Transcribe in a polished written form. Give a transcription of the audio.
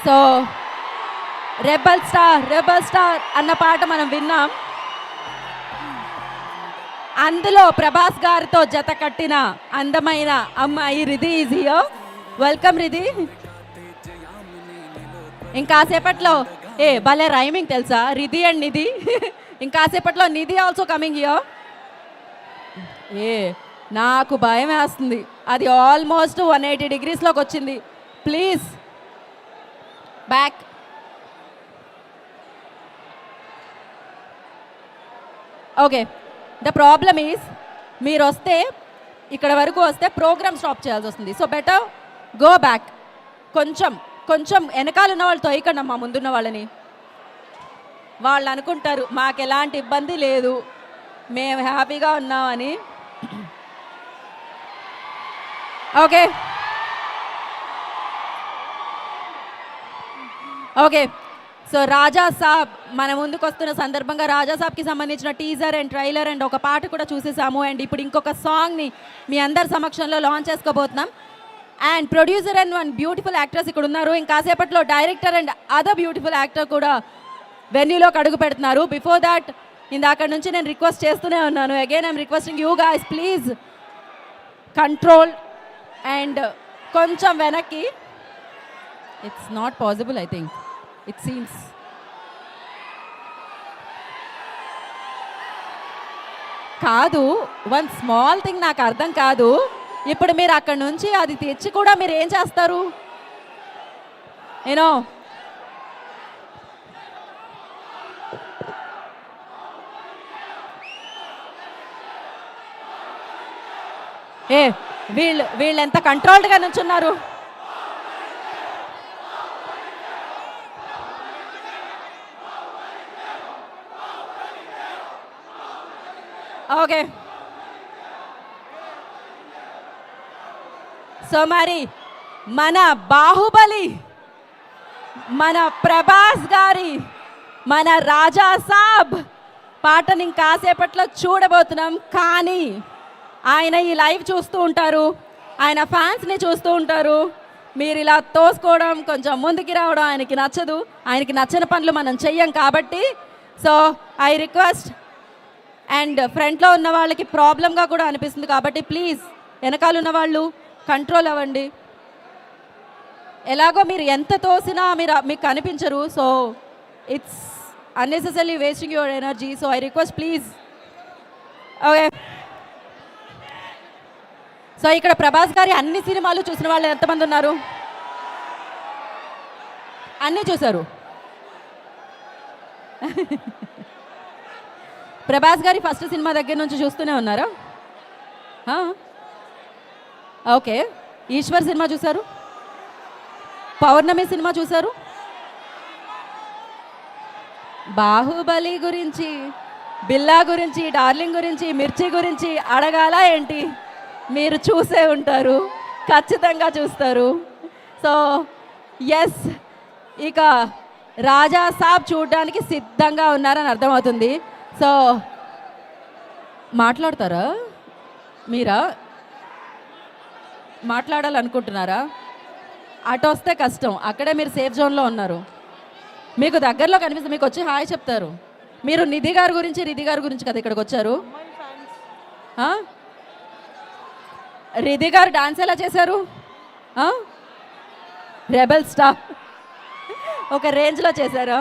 So rebel star అన్న పాట మనం విన్నాం. అందులో ప్రభాస్ గారితో జత కట్టిన అందమైన అమ్మాయి Ridhi is here. Welcome Ridhi. ఇంకాసేపట్లో భలే రైమింగ్ తెలుసా, రిధి అండ్ నిధి. ఇంకాసేపట్లో నిధి ఆల్సో కమింగ్ హియర్. నాకు భయం వేస్తుంది, అది ఆల్మోస్ట్ 180 degreesలోకి వచ్చింది. Please back. Okay, the problem is మీరు వస్తే ఇక్కడ వరకు వస్తే ప్రోగ్రామ్ స్టాప్ చేయాల్సి వస్తుంది. So better go back. కొంచెం వెనకాల ఉన్న వాళ్ళు తొయ్యకండి అమ్మా, ముందున్న వాళ్ళని. వాళ్ళు అనుకుంటారు మాకు ఎలాంటి ఇబ్బంది లేదు, మేము హ్యాపీగా ఉన్నామని. ఓకే సో రాజా సాబ్ మన ముందుకు వస్తున్న సందర్భంగా రాజా సాబ్కి సంబంధించిన టీజర్ అండ్ ట్రైలర్ అండ్ ఒక పాట కూడా చూసేసాము. అండ్ ఇప్పుడు ఇంకొక సాంగ్ని మీ అందరి సమక్షంలో లాంచ్ చేసుకోబోతున్నాం. And producer and one beautiful actress ఇక్కడ ఉన్నారు. ఇంకాసేపట్లో director and other beautiful actor కూడా వెన్యూలోకి అడుగు పెడుతున్నారు. బిఫోర్ దాట్ ఇందాక నుంచి నేను రిక్వెస్ట్ చేస్తూనే ఉన్నాను. Again I'm requesting you guys, please control and కొంచెం వెనక్కి. It's not possible, I think it seems. కాదు, వన్ స్మాల్ థింగ్ నాకు అర్థం కాదు. ఇప్పుడు మీరు అక్కడ నుంచి అది తెచ్చి కూడా మీరు ఏం చేస్తారు? యూనో వీళ్ళు ఎంత కంట్రోల్డ్గా నుంచున్నారు. ఓకే సో మరి మన బాహుబలి, మన ప్రభాస్ గారి, మన రాజా సాబ్ పాటని కాసేపట్లో చూడబోతున్నాం. కానీ ఆయన ఈ లైవ్ చూస్తూ ఉంటారు, ఆయన ఫ్యాన్స్ని చూస్తూ ఉంటారు. మీరు ఇలా తోసుకోవడం, కొంచెం ముందుకి రావడం ఆయనకి నచ్చదు. ఆయనకి నచ్చని పనులు మనం చెయ్యం కాబట్టి. సో ఐ రిక్వెస్ట్, అండ్ ఫ్రంట్లో ఉన్న వాళ్ళకి ప్రాబ్లంగా కూడా అనిపిస్తుంది కాబట్టి ప్లీజ్ వెనకాల ఉన్న వాళ్ళు కంట్రోల్ అవ్వండి. ఎలాగో మీరు ఎంత తోసినా మీకు కనిపించరు. So it's unnecessary wasting your energy. So I request please. Okay so ఇక్కడ ప్రభాస్ గారి అన్ని సినిమాలు చూసిన వాళ్ళు ఎంతమంది ఉన్నారు? అన్నీ చూశారు. ప్రభాస్ గారి ఫస్ట్ సినిమా దగ్గర నుంచి చూస్తూనే ఉన్నారా? ఓకే, ఈశ్వర్ సినిమా చూశారు, పౌర్ణమి సినిమా చూశారు, బాహుబలి గురించి, బిల్లా గురించి, డార్లింగ్ గురించి, మిర్చి గురించి అడగాల ఏంటి? మీరు చూసే ఉంటారు, ఖచ్చితంగా చూస్తారు. సో ఎస్, ఇక రాజా సాబ్ చూడడానికి సిద్ధంగా ఉన్నారని అర్థమవుతుంది. సో మాట్లాడతారా? మీరా మాట్లాడాలనుకుంటున్నారా? అటు వస్తే కష్టం, అక్కడే మీరు సేఫ్ జోన్లో ఉన్నారు. మీకు దగ్గరలో కనిపిస్తుంది, మీకు వచ్చి హాయ్ చెప్తారు. మీరు రిధి గారి గురించి కదా ఇక్కడికి వచ్చారు. రిధి గారు డాన్స్ ఎలా చేశారు? రెబల్ స్టార్ ఒక రేంజ్లో చేశారు.